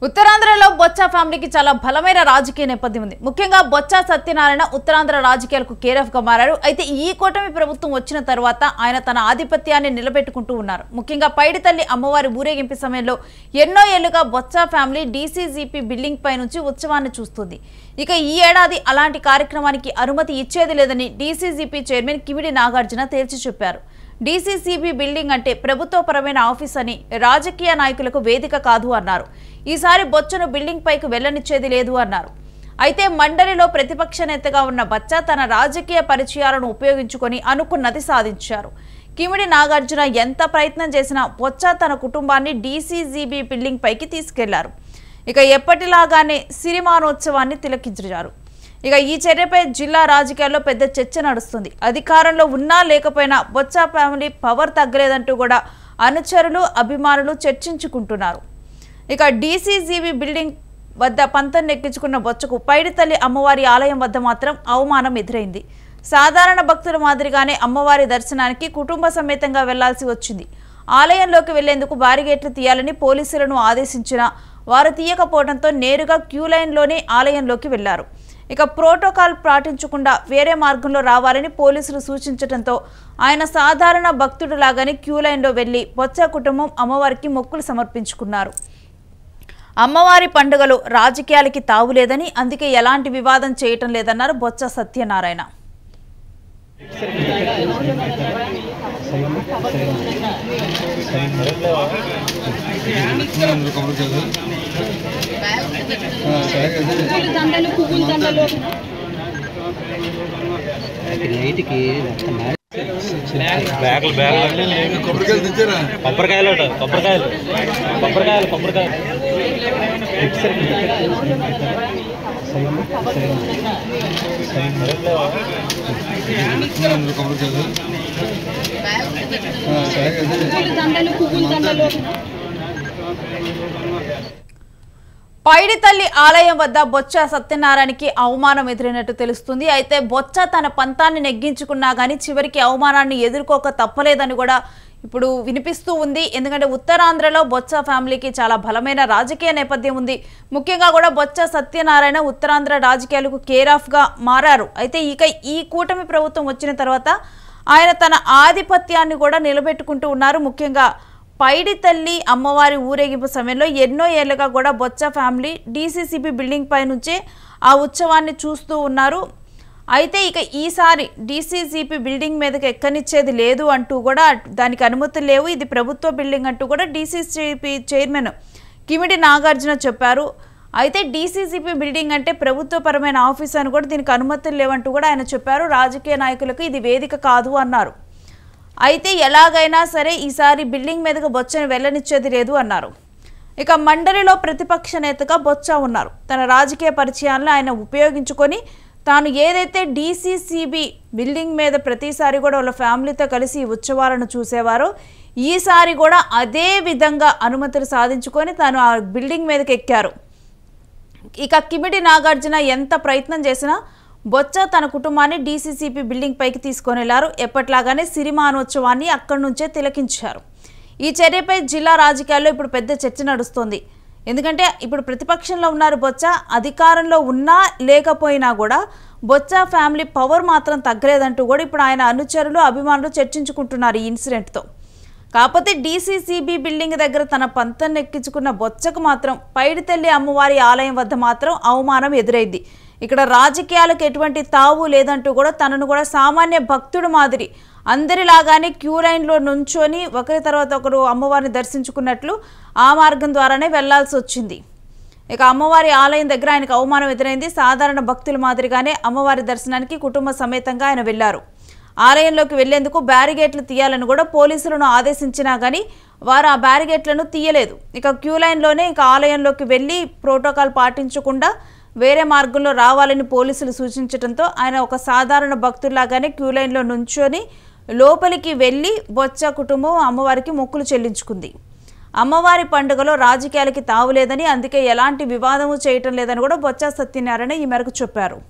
ఉత్తరాంధ్రలో బొత్స ఫ్యామిలీకి చాలా బలమైన రాజకీయ నేపథ్యం ఉంది. ముఖ్యంగా బొత్స సత్యనారాయణ ఉత్తరాంధ్ర రాజకీయాలకు కేరాఫ్ గా మారారు. అయితే ఈ కూటమి ప్రభుత్వం వచ్చిన తర్వాత ఆయన తన ఆధిపత్యాన్ని నిలబెట్టుకుంటూ ఉన్నారు. ముఖ్యంగా పైడితల్లి అమ్మవారి ఊరేగింపు సమయంలో ఎన్నో ఏళ్లుగా బొత్స ఫ్యామిలీ డీసీజీపీ బిల్డింగ్ పై నుంచి ఉత్సవాన్ని చూస్తుంది. ఇక ఈ ఏడాది అలాంటి కార్యక్రమానికి అనుమతి ఇచ్చేది లేదని డీసీజీపీ చైర్మన్ కిమిడి నాగార్జున తేల్చి చెప్పారు. డీసీసీబీ బిల్డింగ్ అంటే ప్రభుత్వపరమైన ఆఫీస్ అని, రాజకీయ నాయకులకు వేదిక కాదు అన్నారు. ఈసారి బొచ్చను బిల్డింగ్ పైకి వెళ్లనిచ్చేది లేదు అన్నారు. అయితే మండలిలో ప్రతిపక్ష నేతగా ఉన్న బొత్స తన రాజకీయ పరిచయాలను ఉపయోగించుకొని అనుకున్నది సాధించారు. కిమిడి నాగార్జున ఎంత ప్రయత్నం చేసినా బొత్స తన కుటుంబాన్ని డీసీజీబీ బిల్డింగ్ పైకి తీసుకెళ్లారు. ఇక ఎప్పటిలాగానే సిరిమానోత్సవాన్ని తిలకించారు. ఇక ఈ చర్యపై జిల్లా రాజకీయాల్లో పెద్ద చర్చ నడుస్తుంది. అధికారంలో ఉన్నా లేకపోయినా బొత్స ఫ్యామిలీ పవర్ తగ్గలేదంటూ కూడా అనుచరులు, అభిమానులు చర్చించుకుంటున్నారు. ఇక డీసీజీబీ బిల్డింగ్ వద్ద పంతం నెక్కించుకున్న బొత్సకు పైడితల్లి అమ్మవారి ఆలయం వద్ద మాత్రం అవమానం ఎదురైంది. సాధారణ భక్తుల మాదిరిగానే అమ్మవారి దర్శనానికి కుటుంబ సమేతంగా వెళ్లాల్సి వచ్చింది. ఆలయంలోకి వెళ్లేందుకు బ్యారిగేట్లు తీయాలని పోలీసులను ఆదేశించినా వారు తీయకపోవడంతో నేరుగా క్యూ లైన్లోనే ఆలయంలోకి వెళ్లారు. ఇక ప్రోటోకాల్ పాటించకుండా వేరే మార్గంలో రావాలని పోలీసులు సూచించడంతో ఆయన సాధారణ భక్తుడిలాగానే క్యూ లైన్లో వెళ్లి బొత్స కుటుంబం అమ్మవారికి మొక్కులు సమర్పించుకున్నారు. అమ్మవారి పండుగలో రాజకీయాలకి తావులేదని, అందుకే ఎలాంటి వివాదం చేయటం లేదన్నారు బొత్స సత్యనారాయణ. కొబ్బరికాయలు పైడితల్లి ఆలయం వద్ద బొత్స సత్యనారాయణకి అవమానం ఎదురైనట్టు తెలుస్తుంది. అయితే బొత్స తన పంతాన్ని నెగ్గించుకున్నా గానీ చివరికి అవమానాన్ని ఎదుర్కోక తప్పలేదని కూడా ఇప్పుడు వినిపిస్తూ ఉంది. ఎందుకంటే ఉత్తరాంధ్రలో బొత్స ఫ్యామిలీకి చాలా బలమైన రాజకీయ నేపథ్యం ఉంది. ముఖ్యంగా కూడా బొత్స సత్యనారాయణ ఉత్తరాంధ్ర రాజకీయాలకు కేరాఫ్ గా మారారు. అయితే ఇక ఈ కూటమి ప్రభుత్వం వచ్చిన తర్వాత ఆయన తన ఆధిపత్యాన్ని కూడా నిలబెట్టుకుంటూ ఉన్నారు. ముఖ్యంగా పైడితల్లి అమ్మవారి ఊరేగింపు సమయంలో ఎన్నో ఏళ్లుగా కూడా బొత్స ఫ్యామిలీ డీసీసీబీ బిల్డింగ్ పై నుంచే ఆ ఉత్సవాన్ని చూస్తూ ఉన్నారు. అయితే ఇక ఈసారి డీసీసీబీ బిల్డింగ్ మీదకి ఎక్కనిచ్చేది లేదు అంటూ కూడా, దానికి అనుమతులు లేవు, ఇది ప్రభుత్వ బిల్డింగ్ అంటూ కూడా డీసీసీబీ చైర్మన్ కిమిడి నాగార్జున చెప్పారు. అయితే డీసీసీబీ బిల్డింగ్ అంటే ప్రభుత్వపరమైన ఆఫీస్ అని కూడా, దీనికి అనుమతులు లేవంటూ కూడా ఆయన చెప్పారు. రాజకీయ నాయకులకు ఇది వేదిక కాదు అన్నారు. అయితే ఎలాగైనా సరే ఈసారి బిల్డింగ్ మీదకు బొత్సను వెళ్లనిచ్చేది లేదు అన్నారు. ఇక మండలిలో ప్రతిపక్ష నేతగా బొత్స ఉన్నారు. తన రాజకీయ పరిచయాలను ఆయన ఉపయోగించుకొని తాను ఏదైతే డీసీసీబీ బిల్డింగ్ మీద ప్రతిసారి కూడా వాళ్ళ ఫ్యామిలీతో కలిసి ఉత్సవాలను చూసేవారో ఈసారి కూడా అదే విధంగా అనుమతులు సాధించుకొని తాను ఆ బిల్డింగ్ మీదకి ఎక్కారు. ఇక కిమిడి నాగార్జున ఎంత ప్రయత్నం చేసినా బొత్స తన కుటుంబాన్ని డీసీసీబీ బిల్డింగ్ పైకి తీసుకొని వెళ్లారు. ఎప్పట్లాగానే సిరిమానోత్సవాన్ని అక్కడి నుంచే తిలకించారు. ఈ చర్యపై జిల్లా రాజకీయాల్లో ఇప్పుడు పెద్ద చర్చ నడుస్తోంది. ఎందుకంటే ఇప్పుడు ప్రతిపక్షంలో ఉన్నారు బొత్స, అధికారంలో ఉన్నా లేకపోయినా కూడా బొత్స ఫ్యామిలీ పవర్ మాత్రం తగ్గలేదంటూ కూడా ఇప్పుడు ఆయన అనుచరులు, అభిమానులు చర్చించుకుంటున్నారు ఈ ఇన్సిడెంట్తో. కాకపోతే డీసీసీబీ బిల్డింగ్ దగ్గర తన పంతం నెక్కించుకున్న బొత్సకు మాత్రం పైడితల్లి అమ్మవారి ఆలయం వద్ద మాత్రం అవమానం ఎదురైంది. ఇక్కడ రాజకీయాలకు ఎటువంటి తావు లేదంటూ కూడా తనను కూడా సామాన్య భక్తుడు మాదిరి అందరిలాగానే క్యూ లైన్లో నుంచొని ఒకరి తర్వాత ఒకరు అమ్మవారిని దర్శించుకున్నట్లు ఆ మార్గం ద్వారానే వెళ్లాల్సి వచ్చింది. ఇక అమ్మవారి ఆలయం దగ్గర ఆయనకు అవమానం ఎదురైంది. సాధారణ భక్తుల మాదిరిగానే అమ్మవారి దర్శనానికి కుటుంబ సమేతంగా ఆయన వెళ్లారు. ఆలయంలోకి వెళ్లేందుకు బ్యారిగేట్లు తీయాలని కూడా పోలీసులను ఆదేశించినా కానీ వారు ఆ బ్యారిగేట్లను తీయలేదు. ఇక క్యూ లైన్లోనే ఇక ఆలయంలోకి వెళ్లి ప్రోటోకాల్ పాటించకుండా వేరే మార్గంలో రావాలని పోలీసులు సూచించడంతో ఆయన ఒక సాధారణ భక్తుల్లాగానే క్యూ లైన్లో నుంచొని లోపలికి వెళ్లి బొత్స కుటుంబం అమ్మవారికి మొక్కులు చెల్లించుకుంది. అమ్మవారి పండుగలో రాజకీయాలకి తావులేదని, అందుకే ఎలాంటి వివాదము చేయటం లేదని కూడా బొత్స సత్యనారాయణ ఈ మేరకు చెప్పారు.